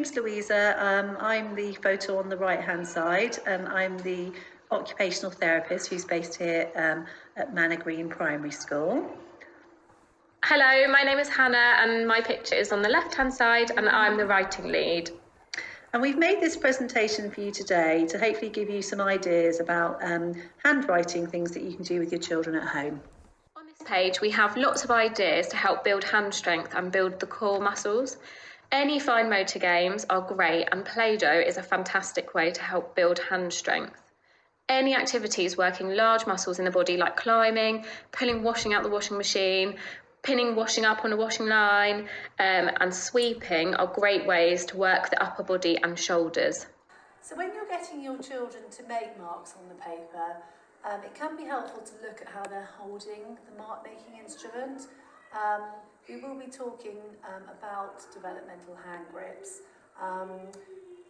name's Louisa. I'm the photo on the right-hand side, and I'm the occupational therapist who's based here at Manor Primary School. Hello, my name is Hannah and my picture is on the left-hand side and I'm the writing lead. And we've made this presentation for you today to hopefully give you some ideas about handwriting, things that you can do with your children at home. On this page, we have lots of ideas to help build hand strength and build the core muscles. Any fine motor games are great and PlayDoh is a fantastic way to help build hand strength. Any activities working large muscles in the body like climbing, pulling washing out the washing machine, pinning washing up on a washing line, and sweeping are great ways to work the upper body and shoulders. So when you're getting your children to make marks on the paper, it can be helpful to look at how they're holding the mark-making instrument. We will be talking about developmental hand grips.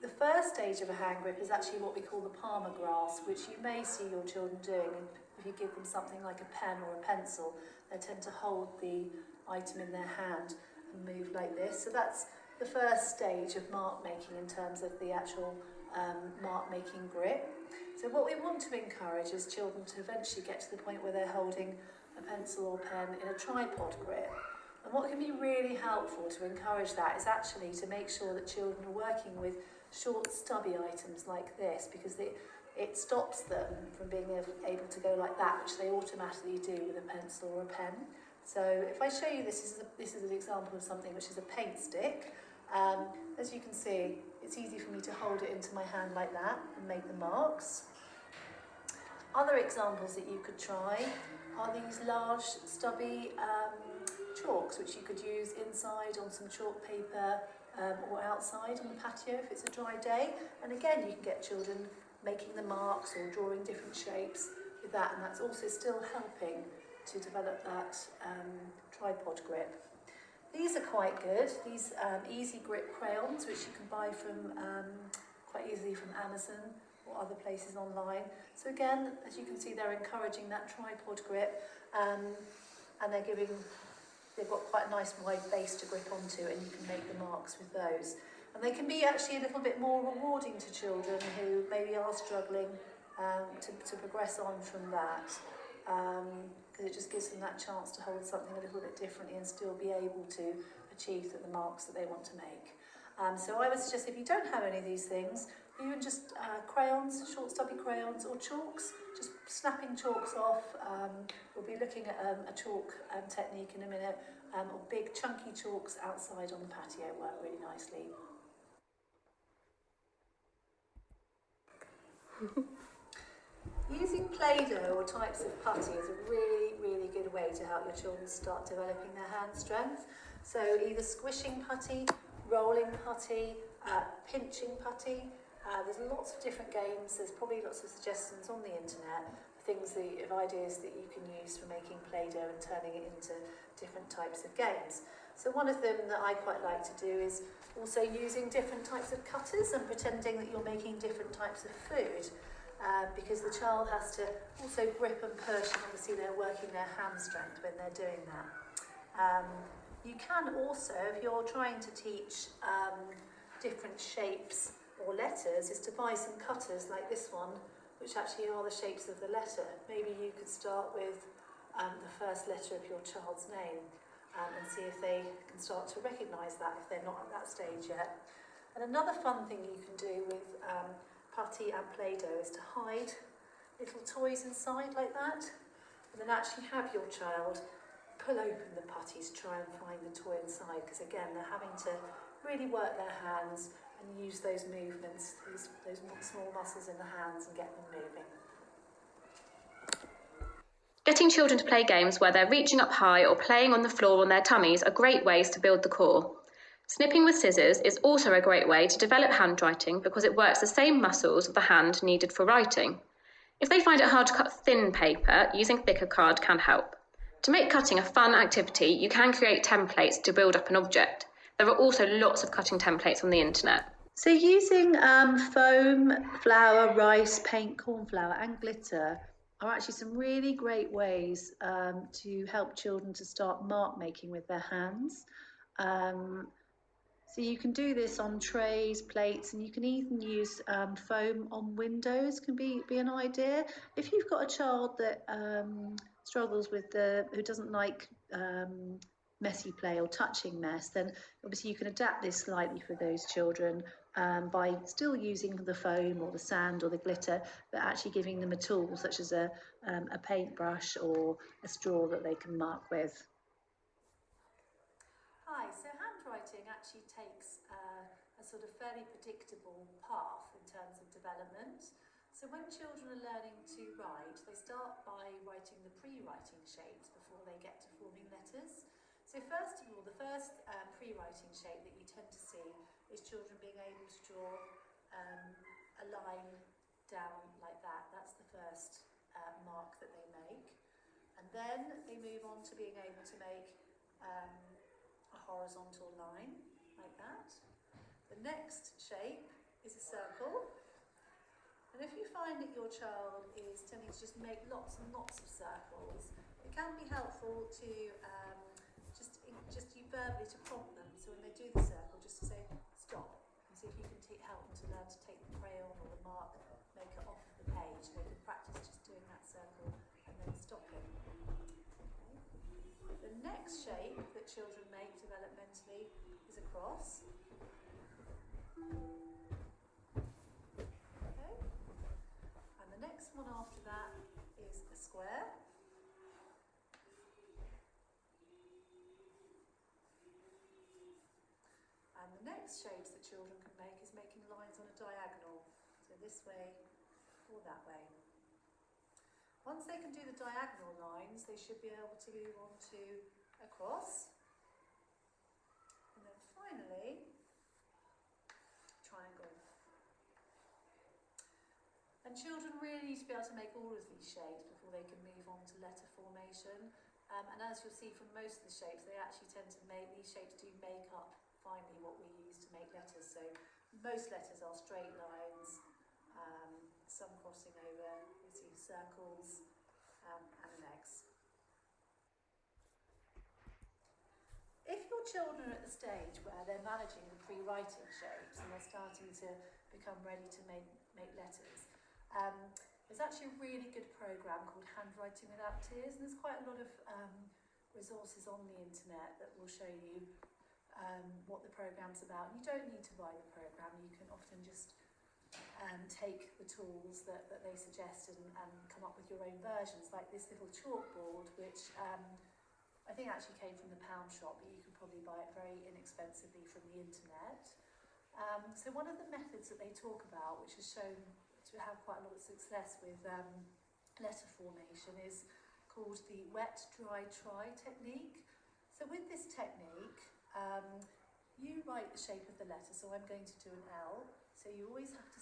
The first stage of a hand grip is actually what we call the palmar grasp, which you may see your children doing if you give them something like a pen or a pencil. They tend to hold the item in their hand and move like this. So that's the first stage of mark making in terms of the actual mark making grip. So what we want to encourage is children to eventually get to the point where they're holding a pencil or pen in a tripod grip. And what can be really helpful to encourage that is actually to make sure that children are working with short stubby items like this, because it stops them from being able to go like that, which they automatically do with a pencil or a pen. So if I show you this is an example of something which is a paint stick. As you can see, it's easy for me to hold it into my hand like that and make the marks. Other examples that you could try are these large stubby chalks, which you could use inside on some chalk paper or outside on the patio if it's a dry day. And again, you can get children making the marks or drawing different shapes with that, and that's also still helping to develop that tripod grip. These are quite good, these easy grip crayons, which you can buy from quite easily from Amazon or other places online. So again, as you can see, they're encouraging that tripod grip, and they've got quite a nice wide base to grip onto, and you can make the marks with those. And they can be actually a little bit more rewarding to children who maybe are struggling to progress on from that, because it just gives them that chance to hold something a little bit differently and still be able to achieve the marks that they want to make. So I would suggest, if you don't have any of these things, even just crayons, short stubby crayons or chalks, just snapping chalks off. We'll be looking at a chalk technique in a minute, or big chunky chalks outside on the patio work really nicely. Using PlayDoh or types of putty is a really, really good way to help your children start developing their hand strength. So either squishing putty, rolling putty, pinching putty. There's lots of different games. There's probably lots of suggestions on the internet, ideas that you can use for making PlayDoh and turning it into different types of games. So one of them that I quite like to do is also using different types of cutters and pretending that you're making different types of food, because the child has to also grip and push, and obviously they're working their hand strength when they're doing that. You can also, if you're trying to teach different shapes or letters, is to buy some cutters like this one, which actually are the shapes of the letter. Maybe you could start with the first letter of your child's name and see if they can start to recognise that if they're not at that stage yet. And another fun thing you can do with putty and PlayDoh is to hide little toys inside like that, and then actually have your child pull open the putty to try and find the toy inside, because again, they're having to really work their hands and use those movements, those small muscles in the hands, and get them moving. Getting children to play games where they're reaching up high or playing on the floor on their tummies are great ways to build the core. Snipping with scissors is also a great way to develop handwriting because it works the same muscles of the hand needed for writing. If they find it hard to cut thin paper, using thicker card can help. To make cutting a fun activity, you can create templates to build up an object. There are also lots of cutting templates on the internet. So using foam, flour, rice, paint, corn flour and glitter are actually some really great ways to help children to start mark making with their hands. So you can do this on trays, plates, and you can even use foam on windows can be an idea. If you've got a child that struggles with who doesn't like messy play or touching mess, then obviously you can adapt this slightly for those children by still using the foam or the sand or the glitter, but actually giving them a tool such as a paintbrush or a straw that they can mark with. Hi, so handwriting actually takes a sort of fairly predictable path in terms of development. So when children are learning to write, they start by writing the pre-writing shapes before they get to forming letters. So first of all, the first pre-writing shape that you tend to see is children being able to draw a line down like that. That's the first mark that they make. And then they move on to being able to make a horizontal line like that. The next shape is a circle, and if you find that your child is tending to just make lots and lots of circles, it can be helpful to just verbally to prompt them. So when they do the circle, just to say stop, and see if you can help them to learn to take the crayon or the mark, make it off of the page. They can practice just doing that circle and then stopping. The next shape that children make developmentally is a cross. Okay. And the next one after that is a square. And the next shapes that children can make is making lines on a diagonal. So this way or that way. Once they can do the diagonal lines, they should be able to move on to a cross. And then finally, triangle. And children really need to be able to make all of these shapes before they can move on to letter formation. And as you'll see from most of the shapes, they actually tend to these shapes do make up finally what we use to make letters. So most letters are straight lines, some crossing over, you see circles and legs. If your children are at the stage where they're managing the pre-writing shapes and they're starting to become ready to make letters, there's actually a really good programme called Handwriting Without Tears, and there's quite a lot of resources on the internet that will show you what the programme's about. You don't need to buy the programme, you can often just take the tools that they suggest and come up with your own versions, like this little chalkboard, which I think actually came from the pound shop, but you can probably buy it very inexpensively from the internet. So one of the methods that they talk about, which has shown to have quite a lot of success with letter formation, is called the wet, dry, try technique. So with this technique, you write the shape of the letter, so I'm going to do an L. So you always have to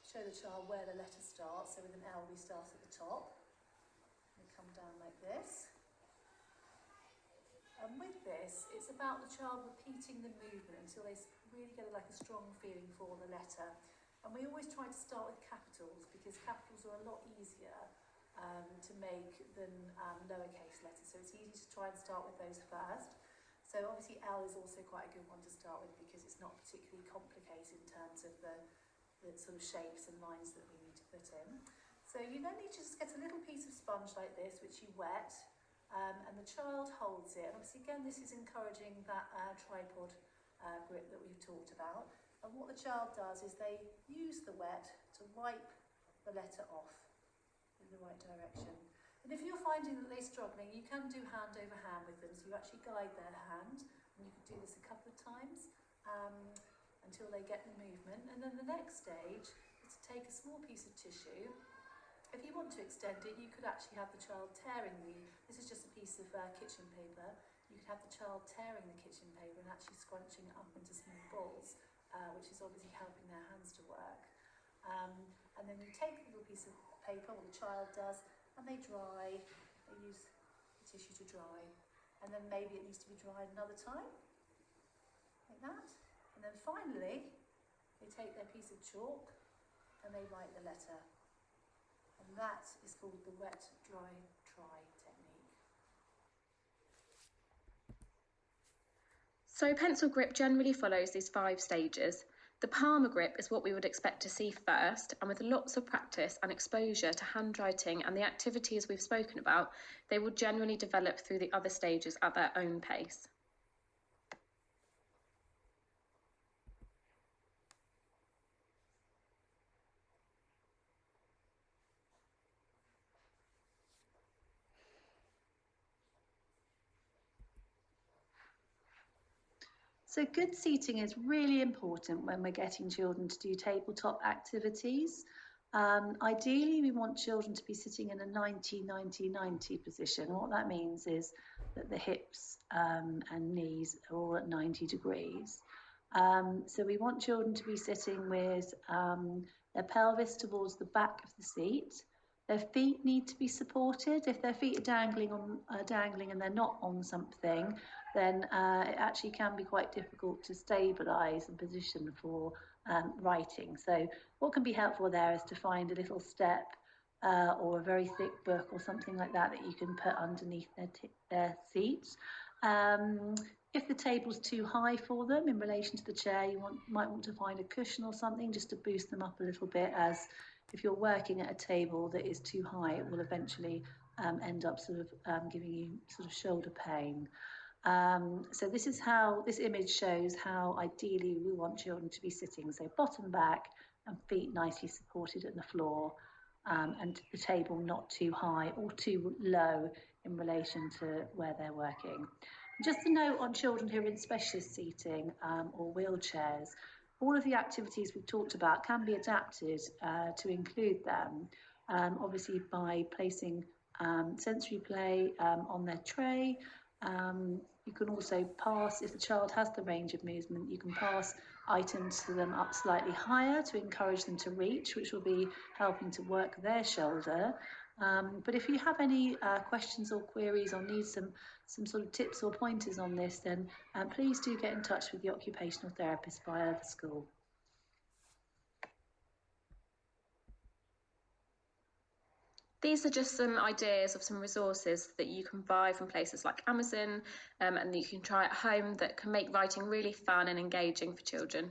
show the child where the letter starts. So with an L, we start at the top and come down like this. And with this, it's about the child repeating the movement until they really get a strong feeling for the letter. And we always try to start with capitals because capitals are a lot easier to make than lowercase letters. So it's easy to try and start with those first. So obviously L is also quite a good one to start with because it's not particularly complicated in terms of the sort of shapes and lines that we need to put in. So you then need to just get a little piece of sponge like this, which you wet, and the child holds it. And obviously again, this is encouraging that tripod grip that we've talked about. And what the child does is they use the wet to wipe the letter off in the right direction. And if you're finding that they're struggling, you can do hand over hand with them. So you actually guide their hand, and you can do this a couple of times until they get the movement. And then the next stage is to take a small piece of tissue. If you want to extend it, you could actually have the child tearing this is just a piece of kitchen paper. You could have the child tearing the kitchen paper and actually scrunching it up into small balls, which is obviously helping their hands to work. And then you take the little piece of paper, or the child does, and they dry, they use the tissue to dry, and then maybe it needs to be dried another time, like that. And then finally, they take their piece of chalk and they write the letter. And that is called the wet, dry, try technique. So pencil grip generally follows these 5 stages. The palmer grip is what we would expect to see first, and with lots of practice and exposure to handwriting and the activities we've spoken about, they will generally develop through the other stages at their own pace. So good seating is really important when we're getting children to do tabletop activities. Ideally, we want children to be sitting in a 90-90-90 position. What that means is that the hips and knees are all at 90 degrees. So we want children to be sitting with their pelvis towards the back of the seat. Their feet need to be supported. If their feet are dangling and they're not on something, then it actually can be quite difficult to stabilise and position for writing. So what can be helpful there is to find a little step or a very thick book or something like that that you can put underneath their seat. If the table's too high for them in relation to the chair, you might want to find a cushion or something just to boost them up a little bit, as if you're working at a table that is too high, it will eventually end up sort of giving you sort of shoulder pain. So this image shows how ideally we want children to be sitting, so bottom back and feet nicely supported at the floor, and the table not too high or too low in relation to where they're working. Just a note on children who are in specialist seating or wheelchairs, all of the activities we've talked about can be adapted to include them, obviously by placing sensory play on their tray. You can also pass, if the child has the range of movement, you can pass items to them up slightly higher to encourage them to reach, which will be helping to work their shoulder. But if you have any questions or queries or need some sort of tips or pointers on this, then please do get in touch with the occupational therapist via the school. These are just some ideas of some resources that you can buy from places like Amazon and that you can try at home that can make writing really fun and engaging for children.